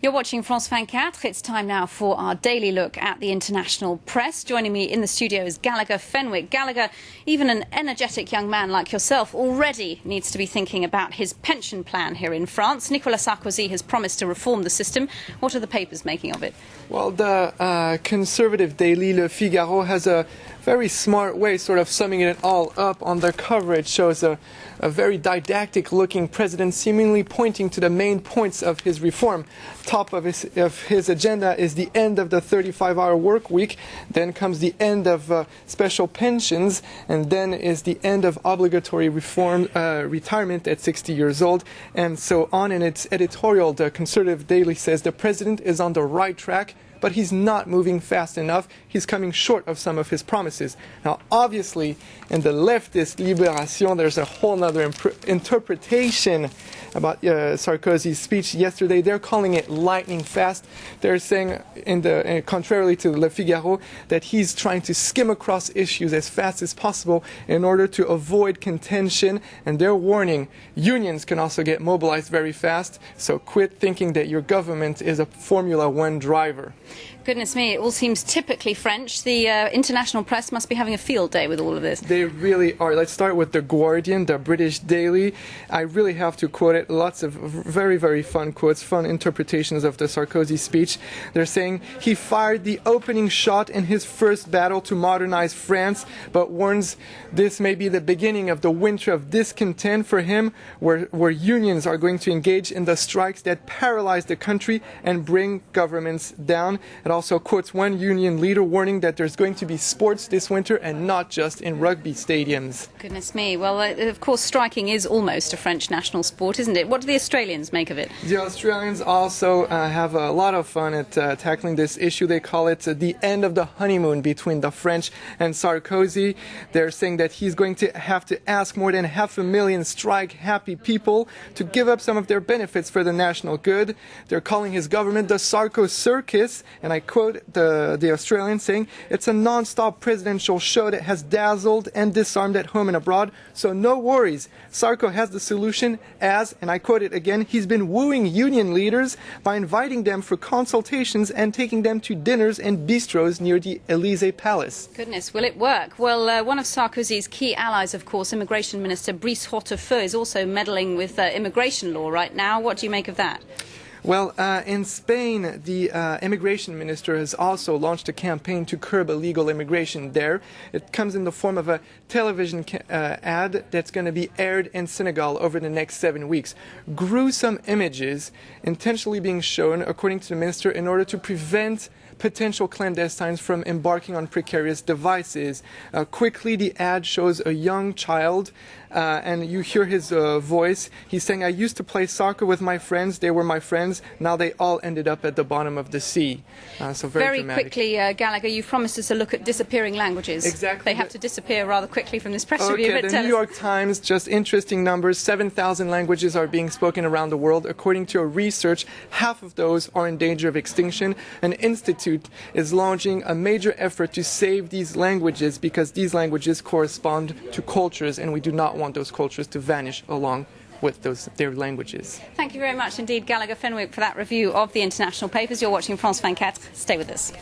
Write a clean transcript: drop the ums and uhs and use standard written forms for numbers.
You're watching France24. It's time now for our daily look at the international press. Joining me in the studio is Gallagher Fenwick. Gallagher, even an energetic young man like yourself already needs to be thinking about his pension plan here in France. Nicolas Sarkozy has promised to reform the system. What are the papers making of it? Well, the conservative daily Le Figaro has a very smart way sort of summing it all up on their cover. It shows a very didactic-looking president seemingly pointing to the main points of his reform. Top of his agenda is the end of the 35-hour work week, then comes the end of special pensions, and then is the end of obligatory retirement at 60 years old, and so on. In its editorial, the conservative daily says the president is on the right track, but he's not moving fast enough. He's coming short of some of his promises. Now, obviously, in the leftist Libération, there's a whole other interpretation about Sarkozy's speech yesterday. They're calling it lightning fast. They're saying, contrarily to Le Figaro, that he's trying to skim across issues as fast as possible in order to avoid contention. And they're warning unions can also get mobilized very fast. So quit thinking that your government is a Formula One driver. Goodness me, it all seems typically French. The international press must be having a field day with all of this. They really are. Let's start with The Guardian, the British daily. I really have to quote it. Lots of very, very fun quotes, fun interpretations of the Sarkozy speech. They're saying he fired the opening shot in his first battle to modernize France, but warns this may be the beginning of the winter of discontent for him, where unions are going to engage in the strikes that paralyze the country and bring governments down. It also quotes one union leader warning that there's going to be sports this winter and not just in rugby stadiums. Goodness me. Well, of course, striking is almost a French national sport, isn't it? What do the Australians make of it? The Australians also have a lot of fun at tackling this issue. They call it the end of the honeymoon between the French and Sarkozy. They're saying that he's going to have to ask more than 500,000 strike-happy people to give up some of their benefits for the national good. They're calling his government the Sarko Circus, and I quote the Australian saying, it's a non-stop presidential show that has dazzled and disarmed at home and abroad, so no worries. Sarko has the solution as, and I quote it again, he's been wooing union leaders by inviting them for consultations and taking them to dinners and bistros near the Elysee Palace. Goodness, will it work? Well, one of Sarkozy's key allies, of course, Immigration Minister Brice Hortefeux, is also meddling with immigration law right now. What do you make of that? Well, in Spain, the immigration minister has also launched a campaign to curb illegal immigration there. It comes in the form of a television ad that's going to be aired in Senegal over the next 7 weeks. Gruesome images intentionally being shown, according to the minister, in order to prevent potential clandestines from embarking on precarious devices. Quickly, the ad shows a young child, and you hear his voice. He's saying, I used to play soccer with my friends. They were my friends. Now they all ended up at the bottom of the sea. So very dramatic. Quickly, Gallagher, you've promised us a look at disappearing languages. Exactly. They have to disappear rather quickly from this press review. But the New York Times, just interesting numbers. 7,000 languages are being spoken around the world. According to a research, half of those are in danger of extinction. An institute is launching a major effort to save these languages because these languages correspond to cultures, and we do not want those cultures to vanish along with their languages. Thank you very much indeed, Gallagher Fenwick, for that review of the international papers. You're watching France24. Stay with us.